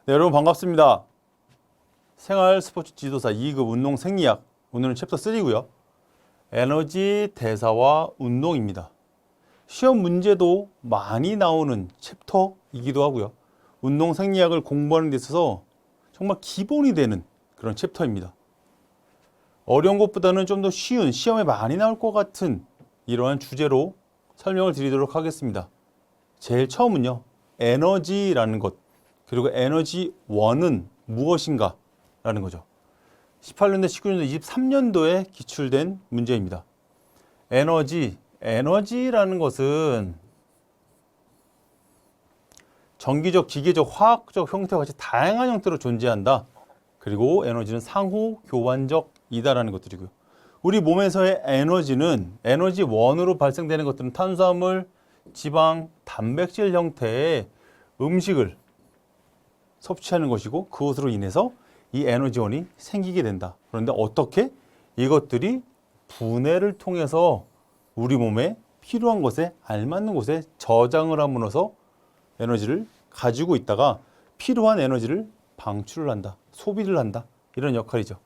네, 여러분 반갑습니다. 생활 스포츠 지도사 2급 운동 생리학, 오늘은 챕터 3고요. 에너지 대사와 운동입니다. 시험 문제도 많이 나오는 챕터이기도 하고요. 운동 생리학을 공부하는 데 있어서 정말 기본이 되는 그런 챕터입니다. 어려운 것보다는 좀 더 쉬운, 시험에 많이 나올 것 같은 이러한 주제로 설명을 드리도록 하겠습니다. 제일 처음은요, 에너지라는 것, 그리고 에너지원은 무엇인가 라는 거죠. 18년도, 19년도, 23년도에 기출된 문제입니다. 에너지라는 것은 전기적, 기계적, 화학적 형태와 같이 다양한 형태로 존재한다. 그리고 에너지는 상호 교환적이다라는 것들이고요. 우리 몸에서의 에너지는 에너지원으로 발생되는 것들은 탄수화물, 지방, 단백질 형태의 음식을 섭취하는 것이고, 그것으로 인해서 이 에너지원이 생기게 된다. 그런데 어떻게? 이것들이 분해를 통해서 우리 몸에 필요한 곳에, 알맞는 곳에 저장을 함으로써 에너지를 가지고 있다가 필요한 에너지를 방출을 한다, 소비를 한다, 이런 역할이죠.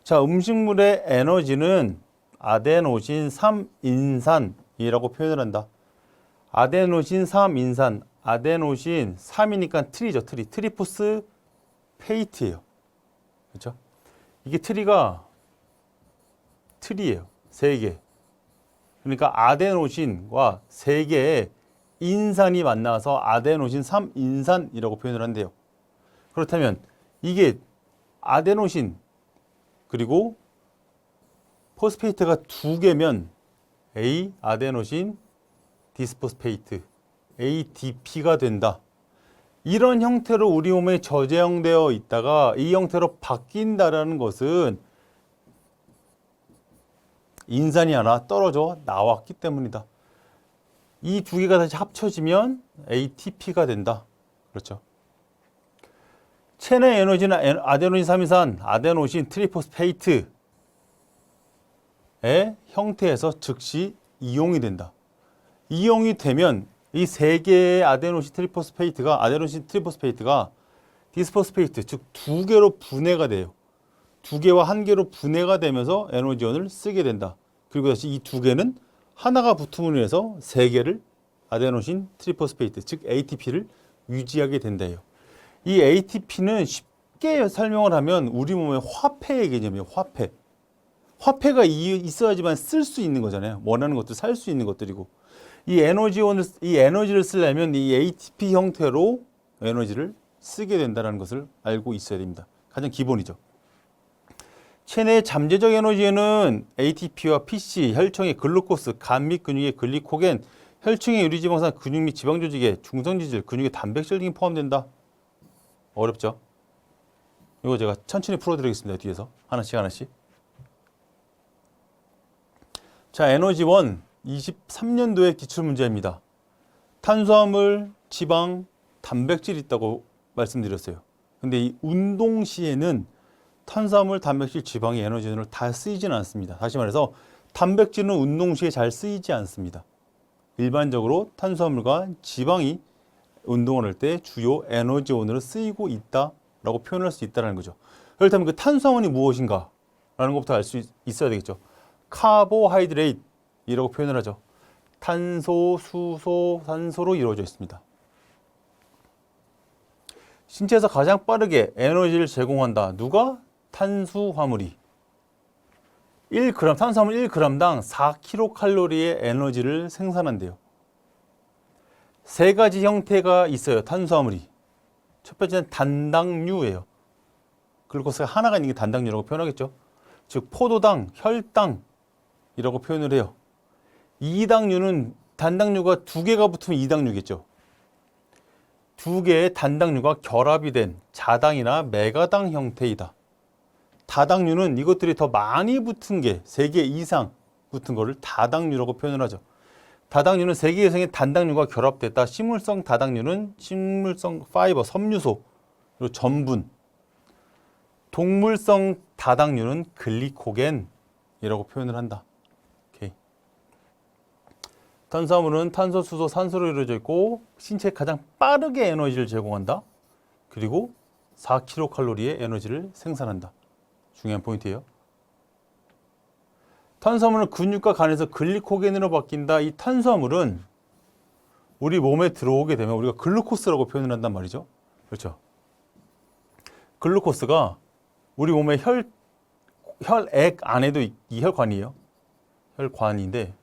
자, 음식물의 에너지는 아데노신 3인산이라고 표현을 한다. 아데노신 3인산, 아데노신 3이니까 트리죠. 트리포스페이트예요. 그렇죠? 이게 트리예요. 3개. 그러니까 아데노신과 3개의 인산이 만나서 아데노신 3인산이라고 표현을 한대요. 그렇다면 이게 아데노신 그리고 포스페이트가 2개면 A 아데노신 디스포스페이트 ADP가 된다. 이런 형태로 우리 몸에 저장되어 있다가 이 형태로 바뀐다라는 것은 인산이 하나 떨어져 나왔기 때문이다. 이 2개가 다시 합쳐지면 ATP가 된다. 그렇죠. 체내 에너지는 아데노신 3인산, 아데노신 트리포스페이트의 형태에서 즉시 이용이 된다. 이용이 되면 이 3개의 아데노신 트리포스페이트가 디스포스페이트, 즉 2개로 분해가 돼요. 2개와 1개로 분해가 되면서 에너지원을 쓰게 된다. 그리고 다시 이 2개는 하나가 붙음으로 인해서 3개를 아데노신 트리포스페이트, 즉 ATP를 유지하게 된다요. 이 ATP는 쉽게 설명을 하면 우리 몸의 화폐의 개념이에요. 화폐가 있어야지만 쓸 수 있는 거잖아요. 원하는 것들 살 수 있는 것들이고, 이 에너지를 쓰려면 이 ATP 형태로 에너지를 쓰게 된다는 것을 알고 있어야 됩니다. 가장 기본이죠. 체내 잠재적 에너지에는 ATP와 PC, 혈청의 글루코스, 간 및 근육의 글리코겐, 혈청의 유리지방산, 근육 및 지방 조직의 중성지질, 근육의 단백질 등이 포함된다. 어렵죠? 이거 제가 천천히 풀어드리겠습니다. 뒤에서 하나씩. 자, 에너지원 23년도의 기출문제입니다. 탄수화물, 지방, 단백질이 있다고 말씀드렸어요. 근데 이 운동 시에는 탄수화물, 단백질, 지방의 에너지원을 다 쓰이지는 않습니다. 다시 말해서 단백질은 운동 시에 잘 쓰이지 않습니다. 일반적으로 탄수화물과 지방이 운동을 할 때 주요 에너지원으로 쓰이고 있다라고 표현할 수 있다는 거죠. 그렇다면 그 탄수화물이 무엇인가? 라는 것부터 알 수 있어야 되겠죠. 카보하이드레이트이라고 표현을 하죠. 탄소, 수소, 산소로 이루어져 있습니다. 신체에서 가장 빠르게 에너지를 제공한다. 누가? 탄수화물이. 탄수화물 1g당 4kcal의 에너지를 생산한대요. 3가지 형태가 있어요. 탄수화물이. 첫 번째는 단당류예요. 글루코스가 하나가 있는 게 단당류라고 표현하겠죠. 즉 포도당, 혈당이라고 표현을 해요. 이당류는 단당류가 2개가 붙으면 이당류겠죠. 2개의 단당류가 결합이 된 자당이나 메가당 형태이다. 다당류는 이것들이 더 많이 붙은 게 3개 이상 붙은 거를 다당류라고 표현을 하죠. 다당류는 3개 이상의 단당류가 결합됐다. 식물성 다당류는 식물성 파이버, 섬유소, 그리고 전분. 동물성 다당류는 글리코겐이라고 표현을 한다. 오케이. 탄수화물은 탄소, 수소, 산소로 이루어져 있고 신체에 가장 빠르게 에너지를 제공한다. 그리고 4kcal의 에너지를 생산한다. 중요한 포인트예요. 탄수화물은 근육과 간에서 글리코겐으로 바뀐다. 이 탄수화물은 우리 몸에 들어오게 되면 우리가 글루코스라고 표현을 한단 말이죠. 그렇죠? 글루코스가 우리 몸의 혈액 안에도 이 혈관이에요. 혈관인데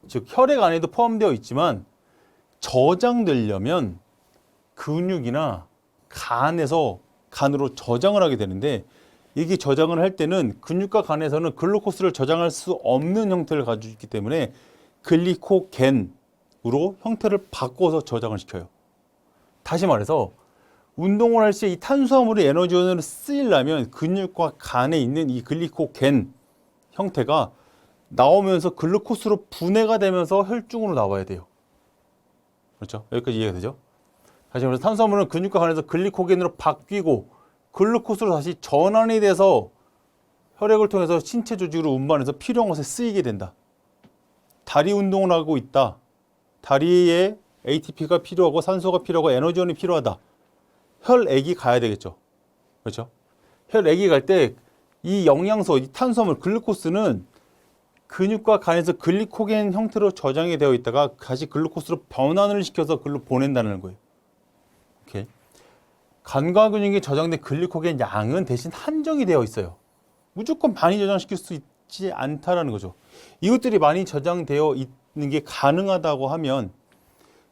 즉 혈액 안에도 포함되어 있지만 저장되려면 근육이나 간으로 저장을 하게 되는데 이게 저장을 할 때는 근육과 간에서는 글루코스를 저장할 수 없는 형태를 가지고 있기 때문에 글리코겐으로 형태를 바꿔서 저장을 시켜요. 다시 말해서 운동을 할 때 이 탄수화물이 에너지원으로 쓰이려면 근육과 간에 있는 이 글리코겐 형태가 나오면서 글루코스로 분해가 되면서 혈중으로 나와야 돼요. 그렇죠? 여기까지 이해가 되죠? 다시 말해서 탄수화물은 근육과 간에서 글리코겐으로 바뀌고 글루코스로 다시 전환이 돼서 혈액을 통해서 신체 조직으로 운반해서 필요한 곳에 쓰이게 된다. 다리 운동을 하고 있다. 다리에 ATP가 필요하고 산소가 필요하고 에너지원이 필요하다. 혈액이 가야 되겠죠. 그렇죠? 혈액이 갈 때 이 영양소, 이 탄수화물, 글루코스는 근육과 간에서 글리코겐 형태로 저장이 되어 있다가 다시 글루코스로 변환을 시켜서 글로 보낸다는 거예요. 오케이. 간과 근육에 저장된 글리코겐 양은 대신 한정이 되어 있어요. 무조건 많이 저장시킬 수 있지 않다라는 거죠. 이것들이 많이 저장되어 있는 게 가능하다고 하면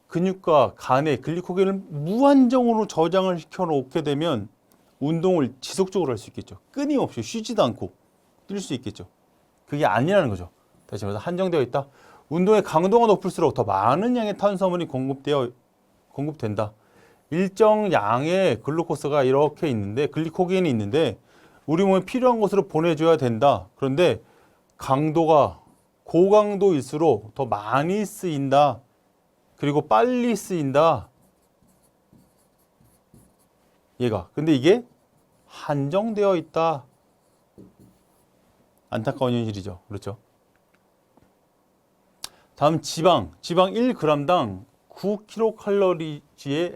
근육과 간에 글리코겐을 무한정으로 저장을 시켜 놓게 되면 운동을 지속적으로 할 수 있겠죠. 끊임없이 쉬지도 않고 뛸 수 있겠죠. 그게 아니라는 거죠. 다시 말해서 한정되어 있다. 운동의 강도가 높을수록 더 많은 양의 탄수화물이 공급된다. 일정 양의 글루코스가 이렇게 있는데 글리코겐이 있는데 우리 몸에 필요한 곳으로 보내줘야 된다. 그런데 강도가 고강도일수록 더 많이 쓰인다. 그리고 빨리 쓰인다. 얘가. 근데 이게 한정되어 있다. 안타까운 현실이죠. 그렇죠? 다음 지방 1g당 9kcal의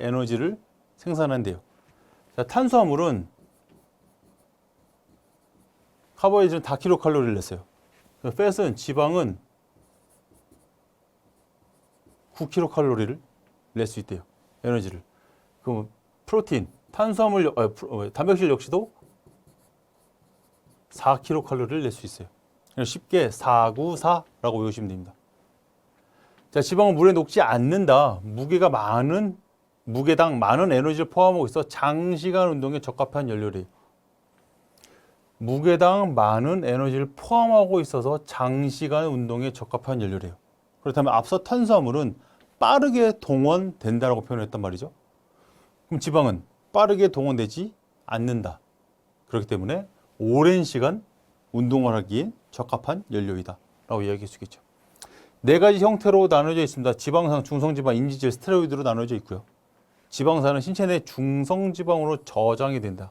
에너지를 생산한대요. 자, 탄수화물은 카보하이드레이트는 다 kcal를 냈어요. 팻은 지방은 9kcal를 낼 수 있대요. 에너지를. 그럼 프로틴, 탄수화물, 단백질 역시도 4kcal를 낼 수 있어요. 쉽게 494라고 외우시면 됩니다. 자, 지방은 물에 녹지 않는다. 무게당 많은 에너지를 포함하고 있어 장시간 운동에 적합한 연료래요. 무게당 많은 에너지를 포함하고 있어서 장시간 운동에 적합한 연료래요. 그렇다면 앞서 탄수화물은 빠르게 동원된다라고 표현했단 말이죠. 그럼 지방은 빠르게 동원되지 않는다. 그렇기 때문에 오랜 시간 운동을 하기에 적합한 연료이다 라고 이야기할 수 있겠죠. 네 가지 형태로 나눠져 있습니다. 지방산, 중성지방, 인지질, 스테로이드로 나눠져 있고요. 지방산은 신체 내 중성지방으로 저장이 된다.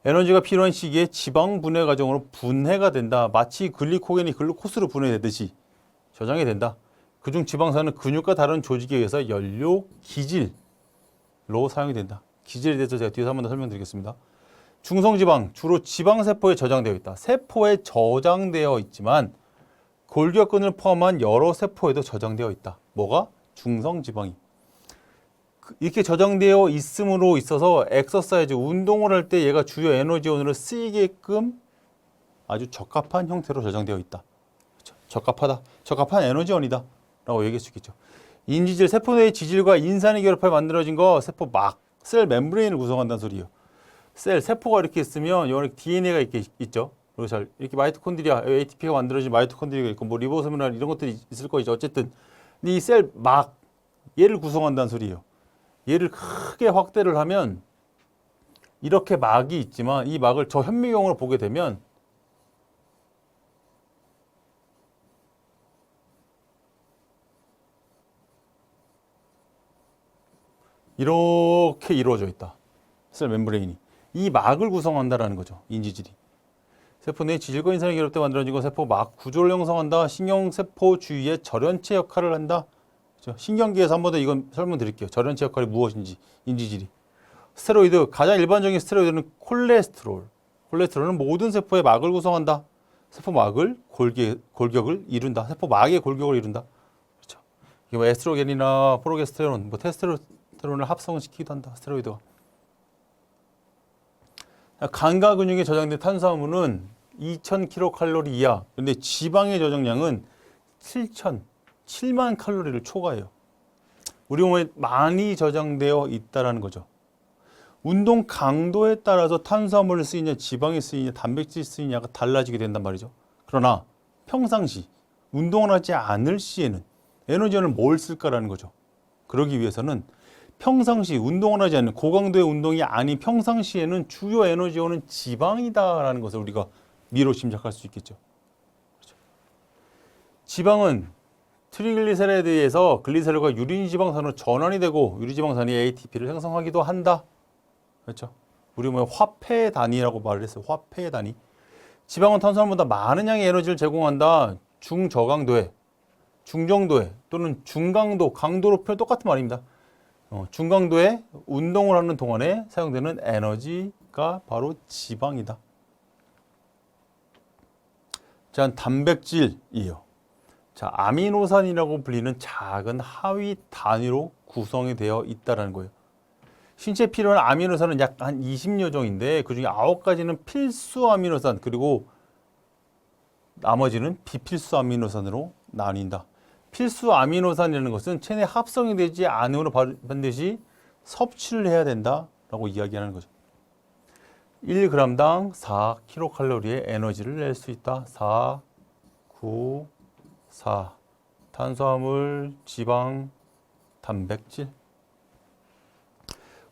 에너지가 필요한 시기에 지방 분해 과정으로 분해가 된다. 마치 글리코겐이 글루코스로 분해되듯이 저장이 된다. 그중 지방산은 근육과 다른 조직에 의해서 연료 기질로 사용이 된다. 기질에 대해서 제가 뒤에서 한 번 더 설명드리겠습니다. 중성지방, 주로 지방세포에 저장되어 있다. 세포에 저장되어 있지만 골격근을 포함한 여러 세포에도 저장되어 있다. 뭐가? 중성지방이. 이렇게 저장되어 있음으로 있어서 엑서사이즈, 운동을 할 때 얘가 주요 에너지원으로 쓰이게끔 아주 적합한 형태로 저장되어 있다. 그렇죠? 적합하다. 적합한 에너지원이다. 라고 얘기할 수 있겠죠. 인지질, 세포 내의 지질과 인산이 결합해 만들어진 거 세포막, 셀 멤브레인을 구성한다는 소리예요. 세포가 이렇게 있으면 여기 DNA가 이렇게 있죠. 그리고 이렇게 마이토콘드리아, ATP가 만들어진 마이토콘드리아가 있고 뭐 리보소미나 이런 것들이 있을 거죠. 어쨌든 이 셀막 얘를 구성한다는 소리예요. 얘를 크게 확대를 하면 이렇게 막이 있지만 이 막을 저 현미경으로 보게 되면 이렇게 이루어져 있다. 셀 멤브레인이. 이 막을 구성한다라는 거죠. 인지질이. 세포 내 지질과 인산이 결합돼 만들어진 거 세포 막 구조를 형성한다. 신경세포 주위에 절연체 역할을 한다. 그렇죠? 신경계에서 한 번 더 이건 설명드릴게요. 절연체 역할이 무엇인지, 인지질이. 스테로이드, 가장 일반적인 스테로이드는 콜레스테롤. 콜레스테롤은 모든 세포의 막을 구성한다. 세포막을 골격을 이룬다. 세포막의 골격을 이룬다. 그렇죠? 이게 뭐 에스트로겐이나 프로게스테론, 뭐 테스토스테론을 합성시키기도 한다. 스테로이드가. 간과 근육에 저장된 탄수화물은 2000kcal 이하. 근데 지방의 저장량은 7만 칼로리를 초과해요. 우리 몸에 많이 저장되어 있다라는 거죠. 운동 강도에 따라서 탄수화물을 쓰이냐, 지방이 쓰이냐, 단백질이 쓰이냐가 달라지게 된단 말이죠. 그러나 평상시 운동을 하지 않을 시에는 에너지원을 뭘 쓸까라는 거죠. 그러기 위해서는 평상시 운동을 하지 않는 고강도의 운동이 아닌 평상시에는 주요 에너지원은 지방이다라는 것을 우리가 미로 짐작할 수 있겠죠. 그렇죠? 지방은 트리글리세라이드에서 글리세롤과 유리지방산으로 전환이 되고 유리지방산이 ATP를 생성하기도 한다. 그렇죠? 우리 몸의 화폐 단위라고 말을 했어요. 화폐 단위. 지방은 탄수화물보다 많은 양의 에너지를 제공한다. 중저강도에, 중정도에 또는 중강도, 강도로 표현 똑같은 말입니다. 중강도에 운동을 하는 동안에 사용되는 에너지가 바로 지방이다. 자, 단백질이에요. 자, 아미노산이라고 불리는 작은 하위 단위로 구성이 되어 있다는 거예요. 신체에 필요한 아미노산은 약 한 20여 종인데 그중에 9가지는 필수 아미노산 그리고 나머지는 비필수 아미노산으로 나뉜다. 필수 아미노산이라는 것은 체내 합성이 되지 않으므로 반드시 섭취를 해야 된다라고 이야기하는 거죠. 1g당 4kcal의 에너지를 낼 수 있다. 4, 9, 4. 탄수화물, 지방, 단백질.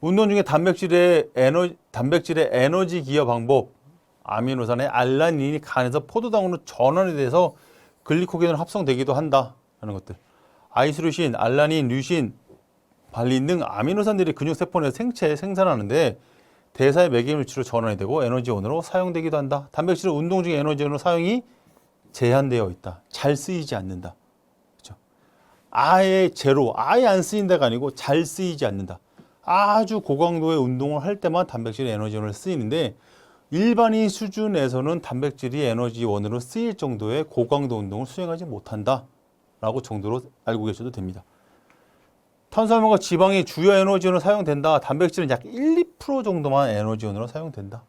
운동 중에 단백질의 에너지 기여 방법, 아미노산의 알라닌이 간에서 포도당으로 전환이 돼서 글리코겐으로 합성되기도 한다라는 것들. 아이소류신, 알라닌, 류신, 발린 등 아미노산들이 근육세포 내 생체에 생산하는데 대사의 매개물질로 전환이 되고 에너지원으로 사용되기도 한다. 단백질은 운동 중에 에너지원으로 사용이 제한되어 있다. 잘 쓰이지 않는다. 그렇죠? 아예 제로, 아예 안 쓰인다가 아니고 잘 쓰이지 않는다. 아주 고강도의 운동을 할 때만 단백질이 에너지원으로 쓰이는데 일반인 수준에서는 단백질이 에너지원으로 쓰일 정도의 고강도 운동을 수행하지 못한다 라고 정도로 알고 계셔도 됩니다. 탄수화물과 지방이 주요 에너지원으로 사용된다. 단백질은 약 1, 2% 정도만 에너지원으로 사용된다.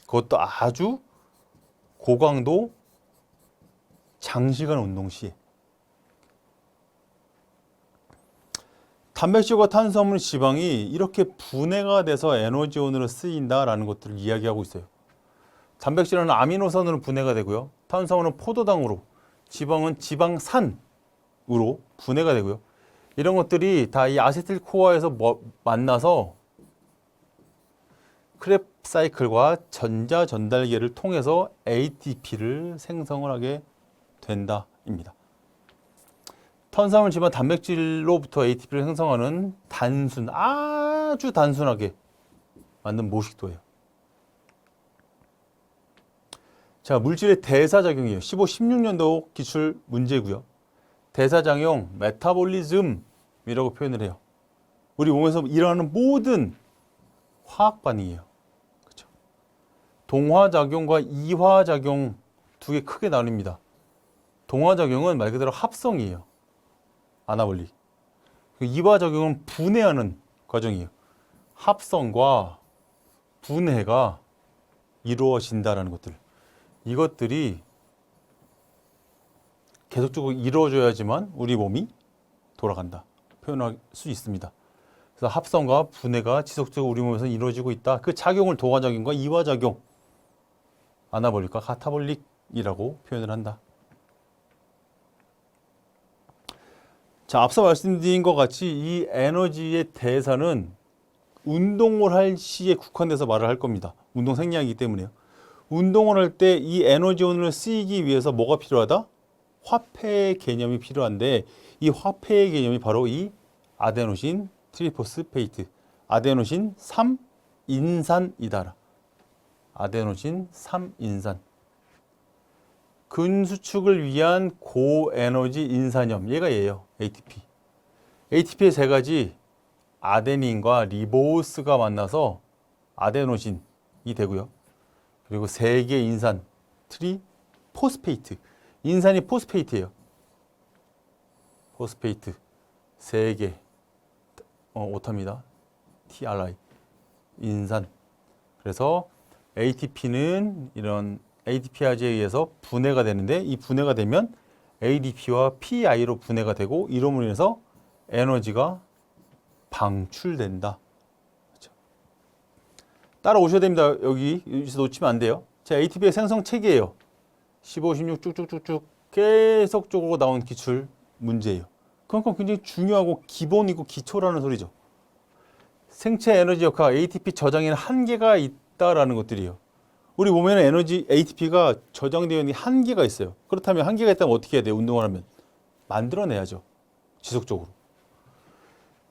그것도 아주 고강도 장시간 운동 시에. 단백질과 탄수화물, 지방이 이렇게 분해가 돼서 에너지원으로 쓰인다라는 것들을 이야기하고 있어요. 단백질은 아미노산으로 분해가 되고요. 탄수화물은 포도당으로, 지방은 지방산으로 분해가 되고요. 이런 것들이 다 이 아세틸코어에서 만나서 크렙 사이클과 전자 전달계를 통해서 ATP를 생성을 하게 된다입니다. 탄수화물, 지방, 단백질로부터 ATP를 생성하는 아주 단순하게 만든 모식도예요. 자, 물질의 대사작용이에요. 15, 16년도 기출 문제고요. 대사작용, 메타볼리즘이라고 표현을 해요. 우리 몸에서 일어나는 모든 화학 반응이에요. 그렇죠? 동화작용과 이화작용 두 개 크게 나뉩니다. 동화작용은 말 그대로 합성이에요. 아나볼릭. 이화작용은 분해하는 과정이에요. 합성과 분해가 이루어진다는 것들. 이것들이 계속적으로 이루어져야지만 우리 몸이 돌아간다. 표현할 수 있습니다. 그래서 합성과 분해가 지속적으로 우리 몸에서 이루어지고 있다. 그 작용을 동화작용과 이화작용, 아나볼릭과 카타볼릭이라고 표현을 한다. 자, 앞서 말씀드린 것 같이 이 에너지의 대사는 운동을 할 시에 국한돼서 말을 할 겁니다. 운동 생리학이기 때문에요. 운동을 할 때 이 에너지원을 쓰이기 위해서 뭐가 필요하다? 화폐의 개념이 필요한데 이 화폐의 개념이 바로 이 아데노신 트리포스페이트, 아데노신 3인산이다. 아데노신 3인산. 근수축을 위한 고에너지 인산염, 얘가 얘예요. ATP. ATP의 세 가지 아데닌과 리보스가 만나서 아데노신이 되고요. 그리고 세 개의 인산 트리포스페이트. 인산이 포스페이트예요. 포스페이트 세 개. 오탑니다. TRI. 인산. 그래서 ATP는 이런 ADP아제에 의해서 분해가 되는데 이 분해가 되면 ADP와 PI로 분해가 되고 이름으로 인해서 에너지가 방출된다. 그렇죠? 따라오셔야 됩니다. 여기서 놓치면 안 돼요. 자, ATP의 생성 체계예요. 15, 16 쭉쭉쭉쭉 계속적으로 나온 기출 문제예요. 그만큼 굉장히 중요하고 기본이고 기초라는 소리죠. 생체 에너지 역학 ATP 저장에는 한계가 있다라는 것들이에요. 우리 몸에는 에너지 ATP가 저장되어 있는 한계가 있어요. 그렇다면 한계가 있다면 어떻게 해야 돼요? 운동을 하면 만들어내야죠. 지속적으로.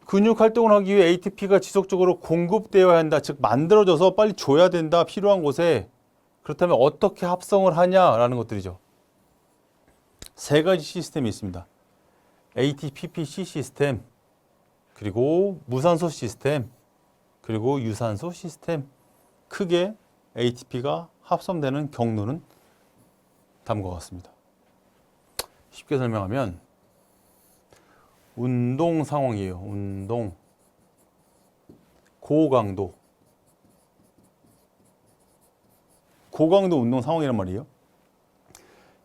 근육 활동을 하기 위해 ATP가 지속적으로 공급되어야 한다. 즉 만들어져서 빨리 줘야 된다. 필요한 곳에. 그렇다면 어떻게 합성을 하냐라는 것들이죠. 세 가지 시스템이 있습니다. ATPPC 시스템, 그리고 무산소 시스템, 그리고 유산소 시스템. 크게 ATP가 합성되는 경로는 다음과 같습니다. 쉽게 설명하면 운동 상황이에요. 운동, 고강도 운동 상황이란 말이에요.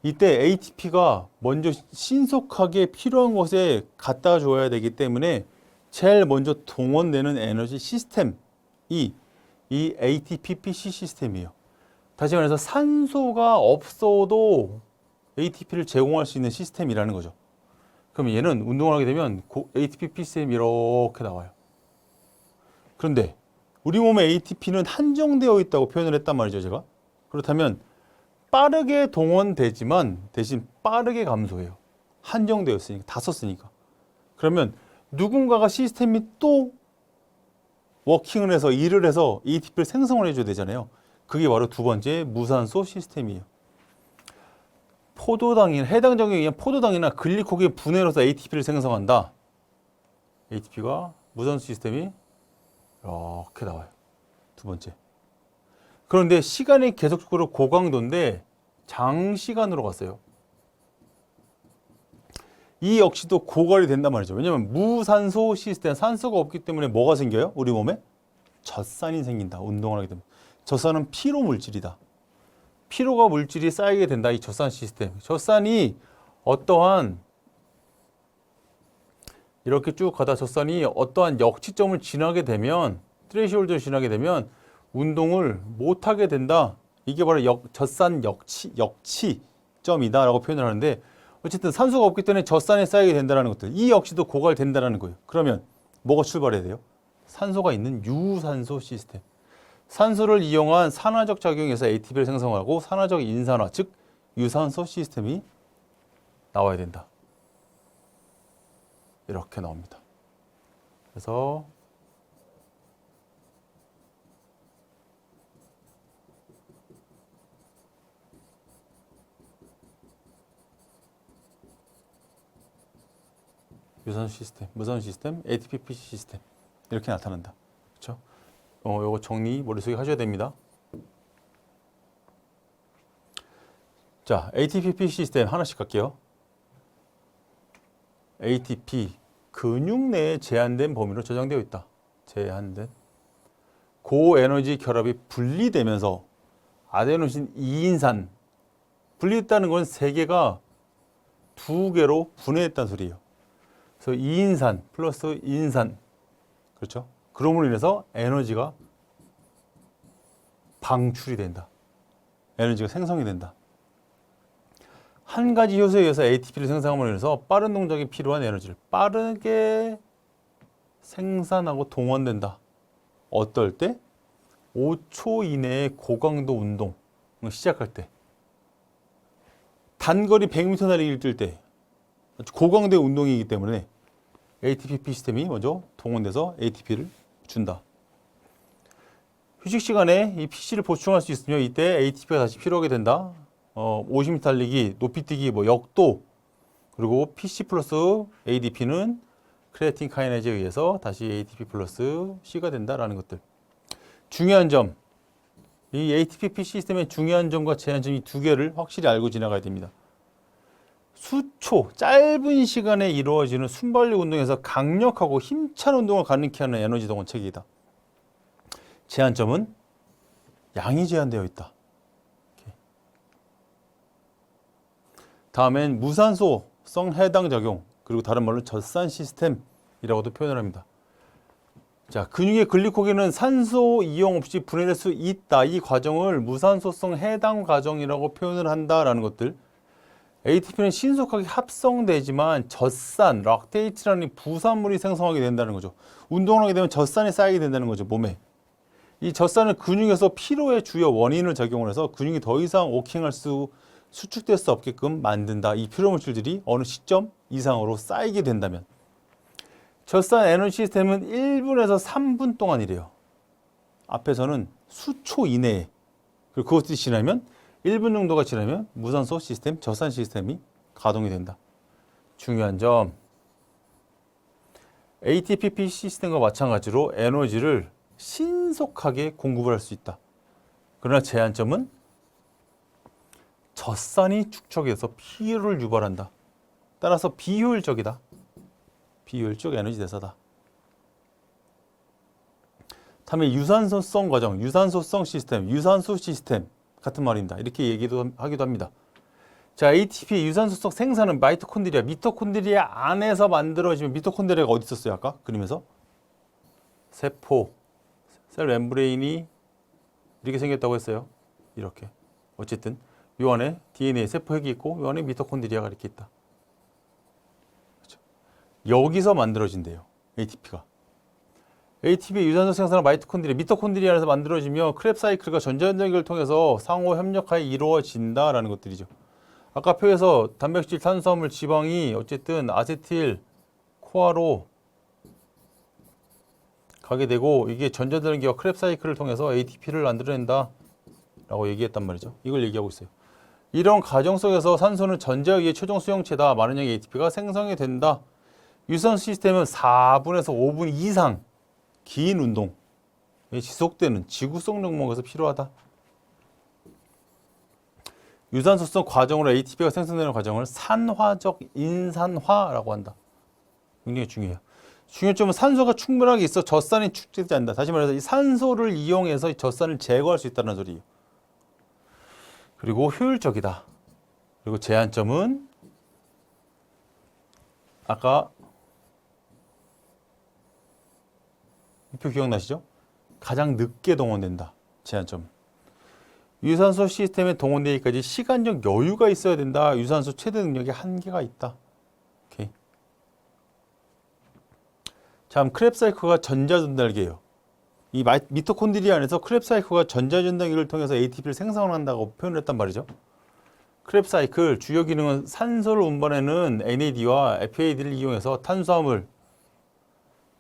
이때 ATP가 먼저 신속하게 필요한 곳에 갖다 줘야 되기 때문에 제일 먼저 동원되는 에너지 시스템이 이 ATPPC 시스템이에요. 다시 말해서 산소가 없어도 ATP를 제공할 수 있는 시스템이라는 거죠. 그럼 얘는 운동을 하게 되면 ATP 시스템이 이렇게 나와요. 그런데 우리 몸의 ATP는 한정되어 있다고 표현을 했단 말이죠, 제가. 그렇다면 빠르게 동원되지만 대신 빠르게 감소해요. 한정되어 있으니까, 다 썼으니까. 그러면 누군가가 시스템이 또 워킹을 해서 일을 해서 ATP를 생성을 해줘야 되잖아요. 그게 바로 두 번째 무산소 시스템이에요. 포도당이나 해당 적용에 의한 포도당이나 글리코겐 분해로서 ATP를 생성한다. ATP가 무산소 시스템이 이렇게 나와요. 두 번째. 그런데 시간이 계속적으로 고강도인데 장시간으로 갔어요. 이 역시도 고갈이 된단 말이죠. 왜냐하면 무산소 시스템, 산소가 없기 때문에 뭐가 생겨요? 우리 몸에? 젖산이 생긴다. 운동을 하게 되면. 젖산은 피로 물질이다. 피로가 물질이 쌓이게 된다. 이 젖산 시스템. 젖산이 어떠한 이렇게 쭉 가다 젖산이 어떠한 역치점을 지나게 되면 트레시홀드를 지나게 되면 운동을 못하게 된다. 이게 바로 젖산 역치점이다 라고 표현을 하는데 어쨌든 산소가 없기 때문에 젖산이 쌓이게 된다는 것들. 이 역시도 고갈된다는 거예요. 그러면 뭐가 출발해야 돼요? 산소가 있는 유산소 시스템. 산소를 이용한 산화적 작용에서 ATP를 생성하고 산화적 인산화, 즉 유산소 시스템이 나와야 된다. 이렇게 나옵니다. 그래서 유산소 시스템, 무산소 시스템, ATPPC 시스템 이렇게 나타난다. 그렇죠? 요거 정리 머릿속에 하셔야 됩니다. 자, ATPPC 시스템 하나씩 갈게요. ATP 근육 내에 제한된 범위로 저장되어 있다. 제한된 고에너지 결합이 분리되면서 아데노신 2인산 분리했다는 건 세 개가 두 개로 분해했다는 소리예요. 그래서 2인산 플러스 인산 그렇죠? 그럼으로 인해서 에너지가 방출이 된다. 에너지가 생성이 된다. 한 가지 효소에 의해서 ATP를 생성함으로 인해서 빠른 동작에 필요한 에너지를 빠르게 생산하고 동원된다. 어떨 때? 5초 이내에 고강도 운동을 시작할 때. 단거리 100m 달리기를 뛸 때. 고강도의 운동이기 때문에 ATP 시스템이 먼저 동원돼서 ATP를 준다. 휴식 시간에 이 PC를 보충할 수 있으며 이때 ATP가 다시 필요하게 된다. 50m 달리기, 높이뛰기, 역도 그리고 PC 플러스 ADP는 크레아틴 카이네즈에 의해서 다시 ATP 플러스 C가 된다라는 것들. 중요한 점, 이 ATP 시스템의 중요한 점과 제한 점 이 두 개를 확실히 알고 지나가야 됩니다. 수초, 짧은 시간에 이루어지는 순발력 운동에서 강력하고 힘찬 운동을 가능케 하는 에너지 동원 체계이다. 제한점은 양이 제한되어 있다. 다음엔 무산소성 해당 작용, 그리고 다른 말로 젖산 시스템이라고도 표현을 합니다. 자, 근육의 글리코겐은 산소 이용 없이 분해될 수 있다. 이 과정을 무산소성 해당 과정이라고 표현을 한다라는 것들. ATP는 신속하게 합성되지만 젖산, 락테이트라는 부산물이 생성하게 된다는 거죠. 운동을 하게 되면 젖산이 쌓이게 된다는 거죠, 몸에. 이 젖산은 근육에서 피로의 주요 원인을 작용을 해서 근육이 더 이상 수축될 수 없게끔 만든다. 이 피로물질들이 어느 시점 이상으로 쌓이게 된다면. 젖산 에너지 시스템은 1분에서 3분 동안이래요. 앞에서는 수초 이내에. 그리고 그것들이 지나면 1분 정도가 지나면 무산소 시스템, 젖산 시스템이 가동이 된다. 중요한 점, ATP 시스템과 마찬가지로 에너지를 신속하게 공급을 할 수 있다. 그러나 제한점은 젖산이 축적해서 피로를 유발한다. 따라서 비효율적이다. 비효율적 에너지 대사다. 다음에 유산소성 과정, 유산소성 시스템, 유산소 시스템 같은 말입니다. 이렇게 하기도 합니다. 자, ATP 유산소성 생산은 마이토콘드리아, 미토콘드리아 안에서 만들어지면, 미토콘드리아가 어디 있었어요? 아까 그림에서? 세포, 셀 멤브레인이 이렇게 생겼다고 했어요. 이렇게. 어쨌든 요 안에 DNA 세포핵이 있고 요 안에 미토콘드리아가 이렇게 있다. 그렇죠? 여기서 만들어진대요. ATP가. ATP 유산소 생산은 마이토콘드리아, 미토콘드리아 안에서 만들어지며 크랩 사이클과 전자전자기를 통해서 상호 협력하여 이루어진다라는 것들이죠. 아까 표에서 단백질, 탄수화물, 지방이 어쨌든 아세틸 코아로 가게 되고 이게 전자전자기와 크랩 사이클을 통해서 ATP를 만들어낸다 라고 얘기했단 말이죠. 이걸 얘기하고 있어요. 이런 과정 속에서 산소는 전자에 의해 최종 수용체다. 많은 양의 ATP가 생성이 된다. 유산소 시스템은 4분에서 5분 이상 긴 운동에 지속되는 지구성 종목에서 필요하다. 유산소성 과정으로 ATP가 생성되는 과정을 산화적 인산화라고 한다. 굉장히 중요해요. 중요한 점은 산소가 충분하게 있어 젖산이 축적되지 않는다. 다시 말해서 이 산소를 이용해서 젖산을 제거할 수 있다는 소리예요. 그리고 효율적이다. 그리고 제한점은 아까 이 표 기억나시죠? 가장 늦게 동원된다. 제한점. 유산소 시스템에 동원되기까지 시간적 여유가 있어야 된다. 유산소 최대 능력에 한계가 있다. 오케이. 자, 그럼 크랩 사이클과 전자 전달기예요. 이 미토콘드리아 안에서 크랩 사이클과 전자 전달기를 통해서 ATP를 생성한다고 표현을 했단 말이죠. 크랩 사이클 주요 기능은 산소를 운반하는 NAD와 FAD를 이용해서 탄수화물,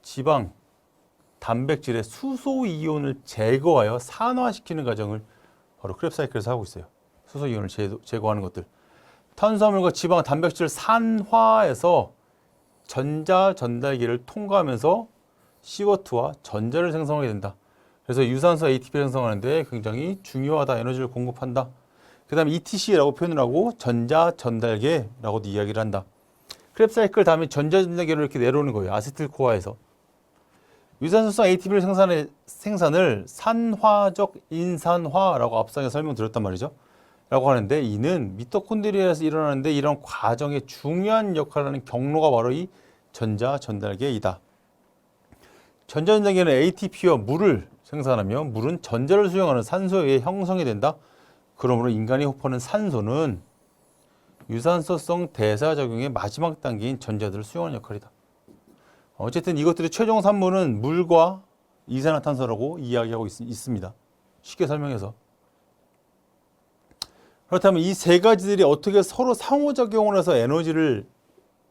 지방, 단백질의 수소 이온을 제거하여 산화시키는 과정을 바로 크랩 사이클에서 하고 있어요. 수소 이온을 제거하는 것들. 탄수화물과 지방, 단백질을 산화해서 전자 전달기를 통과하면서 CO2와 전자를 생성하게 된다. 그래서 유산소 ATP를 생성하는데 굉장히 중요하다. 에너지를 공급한다. 그 다음에 ETC라고 표현을 하고 전자 전달계라고도 이야기를 한다. 크랩 사이클 다음에 전자 전달계로 이렇게 내려오는 거예요. 아세틸 코아에서. 유산소성 ATP를 생산을 산화적 인산화라고 앞서서 설명드렸단 말이죠. 라고 하는데 이는 미토콘드리아에서 일어나는데 이런 과정에 중요한 역할을 하는 경로가 바로 이 전자 전달계이다. 전자 전달계는 ATP와 물을 생산하며 물은 전자를 수용하는 산소에 의해 형성이 된다. 그러므로 인간이 호흡하는 산소는 유산소성 대사작용의 마지막 단계인 전자들을 수용하는 역할이다. 어쨌든 이것들의 최종 산물은 물과 이산화탄소라고 이야기하고 있습니다. 쉽게 설명해서. 그렇다면 이 세 가지들이 어떻게 서로 상호작용을 해서 에너지를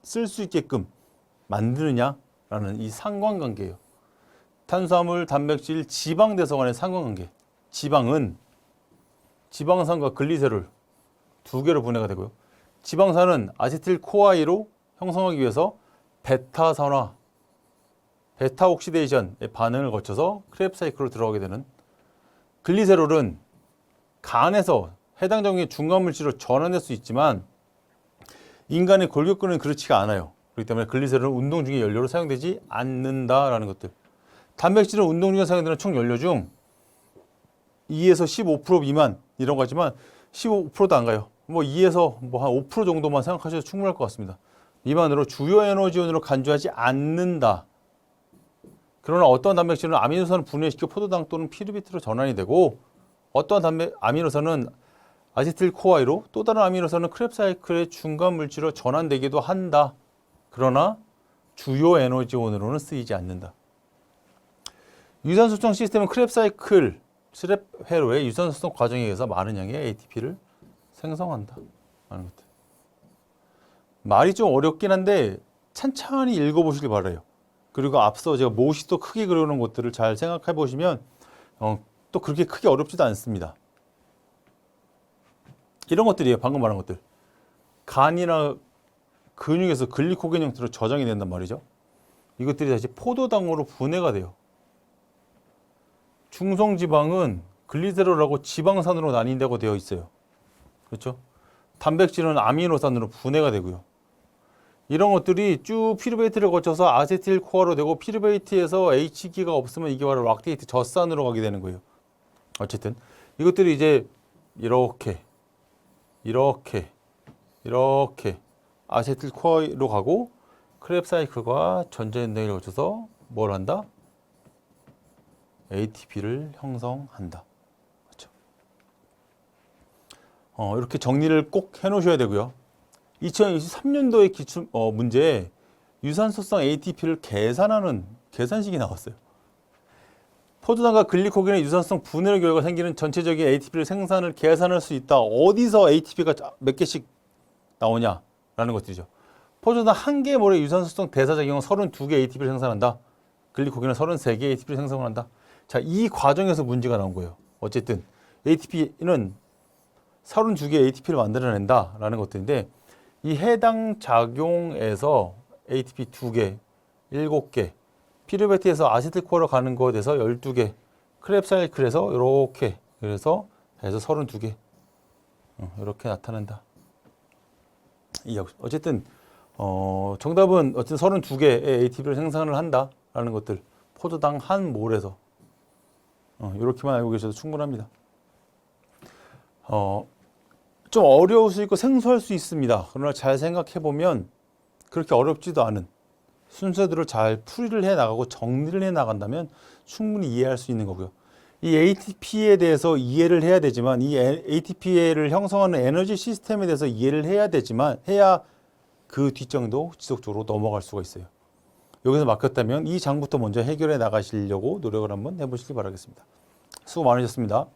쓸 수 있게끔 만드느냐라는 이 상관관계예요. 탄수화물, 단백질, 지방 대소 간의 상관관계. 지방은 지방산과 글리세롤 두 개로 분해가 되고요. 지방산은 아세틸 코아이로 형성하기 위해서 베타산화 베타 옥시데이션의 반응을 거쳐서 크레브 사이클로 들어가게 되는 글리세롤은 간에서 해당 종류의 중간 물질로 전환될 수 있지만 인간의 골격근은 그렇지가 않아요. 그렇기 때문에 글리세롤은 운동 중에 연료로 사용되지 않는다라는 것들. 단백질은 운동 중에 사용되는 총 연료 중 2에서 15% 미만 이런 거지만 15%도 안 가요. 뭐 2에서 뭐 한 5% 정도만 생각하셔도 충분할 것 같습니다. 미만으로 주요 에너지원으로 간주하지 않는다. 그러나 어떠한 단백질은 아미노산을 분해시켜 포도당 또는 피루비트로 전환이 되고 어떠한 아미노산은 아세틸코아이로 또 다른 아미노산은 크레브 사이클의 중간 물질로 전환되기도 한다. 그러나 주요 에너지원으로는 쓰이지 않는다. 유산소성 시스템은 크레브 사이클 스랩 회로의 유산소성 과정에 의해서 많은 양의 ATP를 생성한다. 하는 것들. 말이 좀 어렵긴 한데 찬찬히 읽어보시길 바라요. 그리고 앞서 제가 모시도 크게 그려놓은 것들을 잘 생각해 보시면 또 그렇게 크게 어렵지도 않습니다. 이런 것들이에요. 방금 말한 것들. 간이나 근육에서 글리코겐 형태로 저장이 된단 말이죠. 이것들이 다시 포도당으로 분해가 돼요. 중성지방은 글리세롤하고 지방산으로 나뉜다고 되어 있어요. 그렇죠? 단백질은 아미노산으로 분해가 되고요. 이런 것들이 쭉 피루베이트를 거쳐서 아세틸코아로 되고 피루베이트에서 H기가 없으면 이게 바로 락테이트 젖산으로 가게 되는 거예요. 어쨌든 이것들이 이제 이렇게 아세틸코아로 가고 크레브 사이클과 전자연동을 거쳐서 뭘 한다? ATP를 형성한다. 그렇죠? 이렇게 정리를 꼭 해놓으셔야 되고요. 2023년도의 기출 문제에 유산소성 ATP를 계산하는 계산식이 나왔어요. 포도당과 글리코겐의 유산소성 분해 결과 생기는 전체적인 ATP를 생산을 계산할 수 있다. 어디서 ATP가 몇 개씩 나오냐라는 것들이죠. 포도당 한 개의 몰의 유산소성 대사작용은 32개 ATP를 생산한다. 글리코겐은 33개 ATP를 생성한다. 자, 이 과정에서 문제가 나온 거예요. 어쨌든 ATP는 32개 ATP를 만들어낸다라는 것들인데 이 해당 작용에서 ATP 2개, 7개, 피루베트에서 아세틸코아로 가는 것에 대해서 12개, 크레브 사이클에서 이렇게 그래서 해서 32개 이렇게 나타난다. 어쨌든 정답은 어쨌든 32개의 ATP를 생산을 한다라는 것들 포도당 한 몰에서 이렇게만 알고 계셔도 충분합니다. 좀 어려울 수 있고 생소할 수 있습니다. 그러나 잘 생각해 보면 그렇게 어렵지도 않은 순서대로 잘 풀이를 해 나가고 정리를 해 나간다면 충분히 이해할 수 있는 거고요. 이 ATP에 대해서 이해를 해야 되지만 이 ATP를 형성하는 에너지 시스템에 대해서 이해를 해야 되지만 해야 그 뒷정도 지속적으로 넘어갈 수가 있어요. 여기서 막혔다면 이 장부터 먼저 해결해 나가시려고 노력을 한번 해보시기 바라겠습니다. 수고 많으셨습니다.